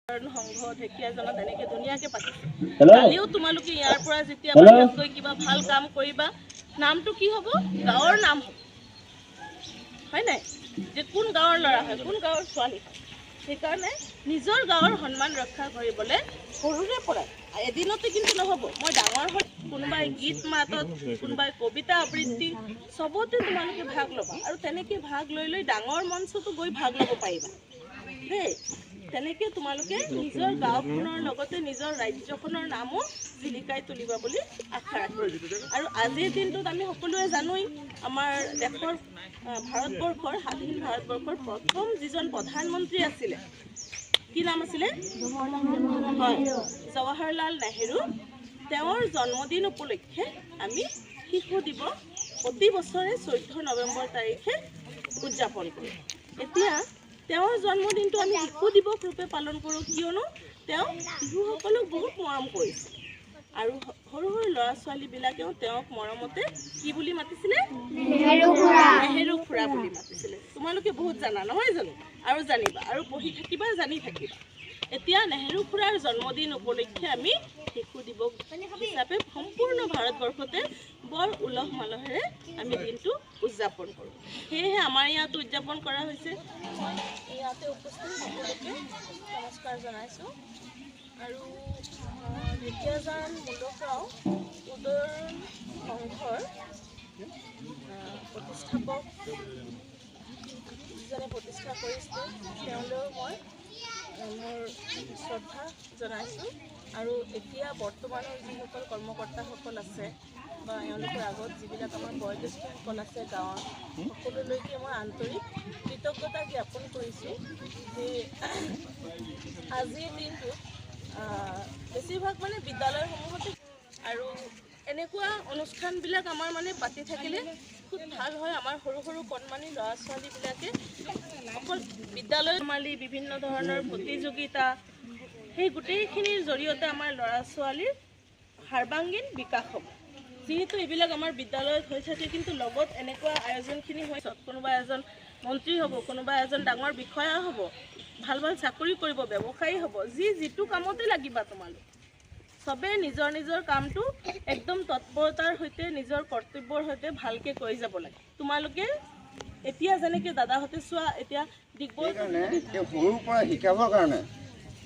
সংঘ ঢেকিয়াজনত এনেকৈ ধুনীয়াকৈ পাতিছে। কালিও তোমালোকে ইয়াৰ পৰা যেতিয়া বাহিৰত গৈ কিবা ভাল কাম কৰিবা, নামটো কি হ'ব? গাঁৱৰ নাম হ'ব, হয় নাই? যে কোন গাঁৱৰ ল'ৰা হয়, কোন গাঁৱৰ ছোৱালী হয়। সেইকাৰণে নিজৰ গাঁৱৰ সন্মান ৰক্ষা কৰিবলৈ সৰুৰে পৰাই, এদিনতে কিন্তু নহ'ব। মই ডাঙৰ হৈ কোনোবাই গীত মাতত, কোনোবাই কবিতা আবৃত্তি, চবতে তোমালোকে ভাগ ল'বা। আৰু তেনেকৈ ভাগ লৈ লৈ ডাঙৰ মঞ্চতো গৈ ভাগ ল'ব পাৰিবা দেই। তেনেকৈ তোমালোকে নিজৰ গাঁওখনৰ লগতে নিজৰ ৰাজ্যখনৰ নামো জিলিকাই তুলিবা বুলি আশা ৰাখিছোঁ। আৰু আজিৰ দিনটোত আমি সকলোৱে জানোৱেই, আমাৰ দেশৰ ভাৰতবৰ্ষৰ স্বাধীন ভাৰতবৰ্ষৰ প্ৰথম যিজন প্ৰধানমন্ত্ৰী আছিলে, কি নাম আছিলে? হয়, জৱাহৰলাল নেহেৰু। তেওঁৰ জন্মদিন উপলক্ষে আমি শিশু দিৱস প্ৰতি বছৰে 14 নৱেম্বৰ তাৰিখে উদযাপন কৰোঁ। এতিয়া তেওঁৰ জন্মদিনটো আমি শিশু দিৱস ৰূপে পালন কৰোঁ, কিয়নো তেওঁ শিশুসকলক বহুত মৰম কৰিছে। আৰু সৰু সৰু ল'ৰা ছোৱালীবিলাকেও তেওঁক মৰমতে কি বুলি মাতিছিলে? নেহেৰু খুৰা বুলি মাতিছিলে। তোমালোকে বহুত জানা নহয় জানো? আৰু জানিবা, আৰু পঢ়ি থাকিবা, জানি থাকিবা। এতিয়া নেহেৰু খুৰাৰ জন্মদিন উপলক্ষে আমি শিশু দিৱস হিচাপে সম্পূৰ্ণ ভাৰতবৰ্ষতে বৰ উলহ মালহেৰে আমি দিনটো উদযাপন কৰোঁ। সেয়েহে আমাৰ ইয়াতো উদযাপন কৰা হৈছে। মই ইয়াতে উপস্থিত সকলোকে নমস্কাৰ জনাইছোঁ। আৰু ঢেকিয়াজান মুণ্ডফাও উদয়ন সংঘৰ প্ৰতিষ্ঠাপক যিজনে প্ৰতিষ্ঠা কৰিছে, তেওঁলৈও মই মোৰ শ্ৰদ্ধা জনাইছোঁ। আৰু এতিয়া বৰ্তমানৰ যিসকল কৰ্মকৰ্তাসকল আছে বা এওঁলোকৰ আগত যিবিলাক আমাৰ বয়োজ্যেষ্ঠসকল আছে গাঁৱৰ, সকলোলৈকে মই আন্তৰিক কৃতজ্ঞতা জ্ঞাপন কৰিছোঁ যে আজিৰ দিনটোত বেছিভাগ মানে বিদ্যালয়সমূহতে আৰু এনেকুৱা অনুষ্ঠানবিলাক আমাৰ মানে পাতি থাকিলে খুব ভাল হয়। আমাৰ সৰু সৰু কণমানি ল'ৰা ছোৱালীবিলাকে অকল বিদ্যালয় মালি বিভিন্ন ধৰণৰ প্ৰতিযোগিতা, সেই গোটেইখিনিৰ জৰিয়তে আমাৰ ল'ৰা ছোৱালীৰ সৰ্বাংগীন বিকাশ হ'ব। যিহেতু এইবিলাক আমাৰ বিদ্যালয়ত হৈ থাকে, কিন্তু লগত এনেকুৱা আয়োজনখিনি হৈছে, কোনোবা এজন মন্ত্ৰী হ'ব, কোনোবা এজন ডাঙৰ বিষয়া হ'ব, ভাল ভাল চাকৰি কৰিব, ব্যৱসায়ী হ'ব, যিটো কামতে লাগিবা তোমালোক চবে নিজৰ নিজৰ কামটো একদম তৎপৰতাৰ সৈতে, নিজৰ কৰ্তব্যৰ সৈতে ভালকৈ কৰি যাব লাগে। তোমালোকে এতিয়া যেনেকৈ দাদাহঁতে চোৱা, এতিয়া ডিগবৈ সৰুৰ পৰা শিকাবৰ কাৰণে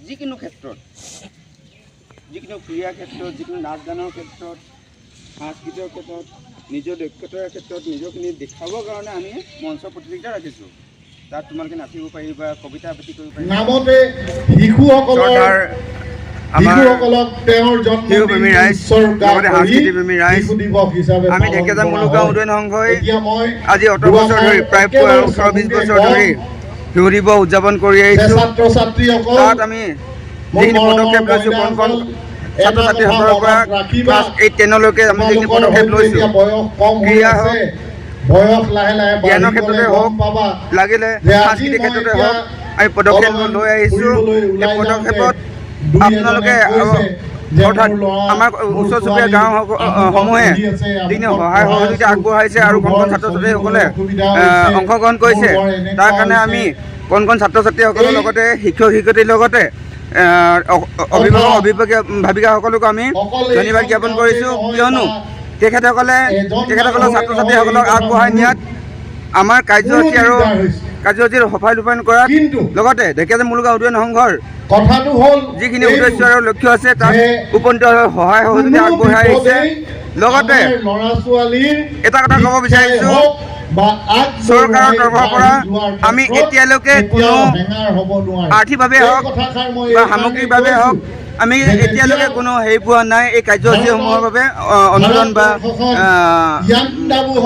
যিকোনো ক্ষেত্ৰত, যিকোনো ক্ৰীড়া ক্ষেত্ৰত, যিকোনো নাচ গানৰ ক্ষেত্ৰত, সাংস্কৃতিক ক্ষেত্ৰত, নিজৰ দক্ষতাৰ ক্ষেত্ৰত নিজৰখিনি দেখাবৰ কাৰণে আমি মঞ্চ প্ৰতিযোগিতা ৰাখিছোঁ। তাত তোমালোকে নাচিব পাৰিবা, কবিতা আবৃত্তি কৰিব পাৰিবা। নামতে শিশুসকলক তেওঁৰ জন্মদিন আমি ঢেকিয়াজান মুলুগাঁও উদয়ন সংঘই আজি 18 বছৰ ধৰি, প্ৰায় 18-20 বছৰ ধৰি শিশু দিৱস উদযাপন কৰি আহিছোঁ। তাত আমি যিখিনি পদক্ষেপ লৈছোঁ, কণ কণ ছাত্ৰ ছাত্ৰীসকলৰ পৰা ক্লাছ 8-10লৈকে আমি যিখিনি পদক্ষেপ লৈছোঁ, ক্ৰীড়া হওক, জ্ঞানৰ ক্ষেত্ৰতে হওক, লাগিলে সাংস্কৃতিক ক্ষেত্ৰতে হওক, আমি পদক্ষেপ লৈ আহিছোঁ। এই পদক্ষেপত আপোনালোকে অৰ্থাৎ আমাৰ ওচৰ চুবুৰীয়া গাঁওসমূহে যিখিনি সহায় সহযোগিতা আগবঢ়াইছে আৰু কণ কণ ছাত্ৰ ছাত্ৰীসকলে অংশগ্ৰহণ কৰিছে, তাৰ কাৰণে আমি কণ কণ ছাত্ৰ ছাত্ৰীসকলৰ লগতে শিক্ষক শিক্ষয়িত্ৰীৰ লগতে অভিভাৱক অভিভাৱিকাসকলকো আমি ধন্যবাদ জ্ঞাপন কৰিছোঁ। কিয়নো তেখেতসকলৰ ছাত্ৰ ছাত্ৰীসকলক আগবঢ়াই নিয়াত আমাৰ কাৰ্যসূচীৰ সফল ৰূপায়ণ কৰাত, লগতে ঢেকিয়াজান মুলুগাঁও উদয়ন সংঘৰ যিখিনি উদ্দেশ্য আৰু লক্ষ্য আছে তাত উপনীত সহায় সহযোগিতা আগবঢ়াই আহিছে। লগতে এটা কথা ক'ব বিচাৰিছোঁ, চৰকাৰৰ তৰফৰ পৰা আমি এতিয়ালৈকে কোনো আৰ্থিকভাৱে হওক বা সামগ্ৰিকভাৱে হওক আমি এতিয়ালৈকে কোনো হেৰি পোৱা নাই। এই কাৰ্যসূচীসমূহৰ বাবে অনুদান বা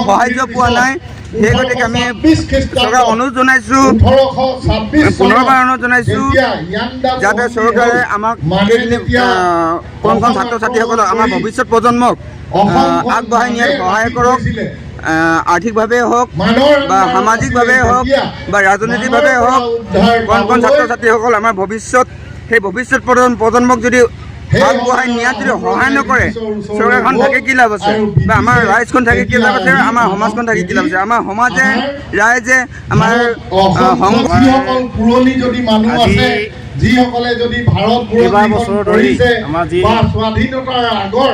সাহায্য পোৱা নাই। সেই গতিকে আমি চৰকাৰক অনুৰোধ জনাইছোঁ, পুনৰবাৰ অনুৰোধ জনাইছোঁ, যাতে চৰকাৰে আমাক এইখিনি কণ কণ ছাত্ৰ ছাত্ৰীসকলক, আমাৰ ভৱিষ্যত প্ৰজন্মক আগবঢ়াই নিয়াত সহায় কৰক। আৰ্থিকভাৱে হওক বা সামাজিকভাৱে হওক বা ৰাজনৈতিকভাৱে হওক, কণ কণ ছাত্ৰ ছাত্ৰীসকল আমাৰ ভৱিষ্যত, সেই ভৱিষ্যত প্ৰজন্মক যদি আগবঢ়াই নিয়াত যদি সহায় নকৰে চৰকাৰখন থাকি কি লাভ আছে বা আমাৰ ৰাইজখন থাকি কি লাভ আছে আমাৰ সমাজখন থাকি কি লাভ আছে আমাৰ সমাজে ৰাইজে আমাৰ যিসকল পুৰণি যদি মানুহ আছে যিসকলে যদি ভাৰতবৰ্ষ পৰিছে বা স্বাধীনতাৰ আগৰ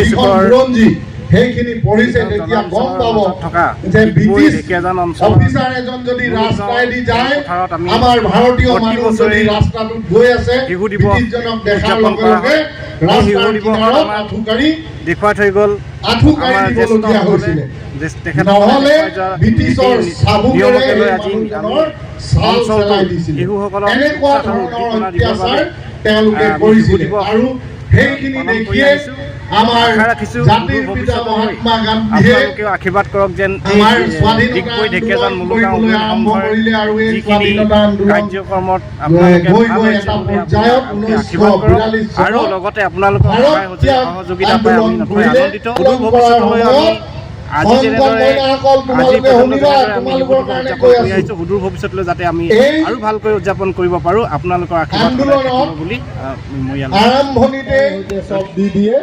যিখন বুৰঞ্জী সেইখিনি পঢ়িছে তেতিয়া গম পাব যে ব্ৰিটিছ অফিচাৰ এজন যদি ৰাস্তাইদি যায় আমাৰ ভাৰতীয় মানুহ যদি ৰাস্তাটোত গৈ আছে ব্ৰিটিছজনক দেখাৰ লগে লগে ৰাস্তাৰ কিনাৰত আঁঠুকাৰি দেখুৱাই থৈ গ'ল আঁঠুকাৰি দিবলগীয়া হৈছিলে নহ'লে ব্ৰিটিছৰ চাবুকেৰে এই মানুহজনৰ ছাল চেলাই দিছিলে এনেকুৱা ধৰণৰ অত্যাচাৰ তেওঁলোকে কৰিছিলে আৰু সেইখিনি দেখিয়ে আমাৰ জাতিৰ পিতা মহাত্মা গান্ধীয়ে আশীৰ্বাদ কৰক যেন আমাৰ স্বাধীনতা আন্দোলন কৰিবলৈ আৰম্ভ কৰিলে আৰু এই স্বাধীনতা আন্দোলন কাৰ্যক্ৰমত গৈ গৈ এটা পৰ্যায়ত 1942 আৰু চনত লগতে আপোনালোকৰ সহযোগিতা পাই আমি নথৈ আনন্দিত আজি যেনেদৰে সুদূৰ ভৱিষ্যতলৈ যাতে আমি আৰু ভালকৈ উদযাপন কৰিব পাৰোঁ আপোনালোকৰ আশীৰ্বাদ বুলি মই আৰম্ভণিতে চব দি দিয়ে।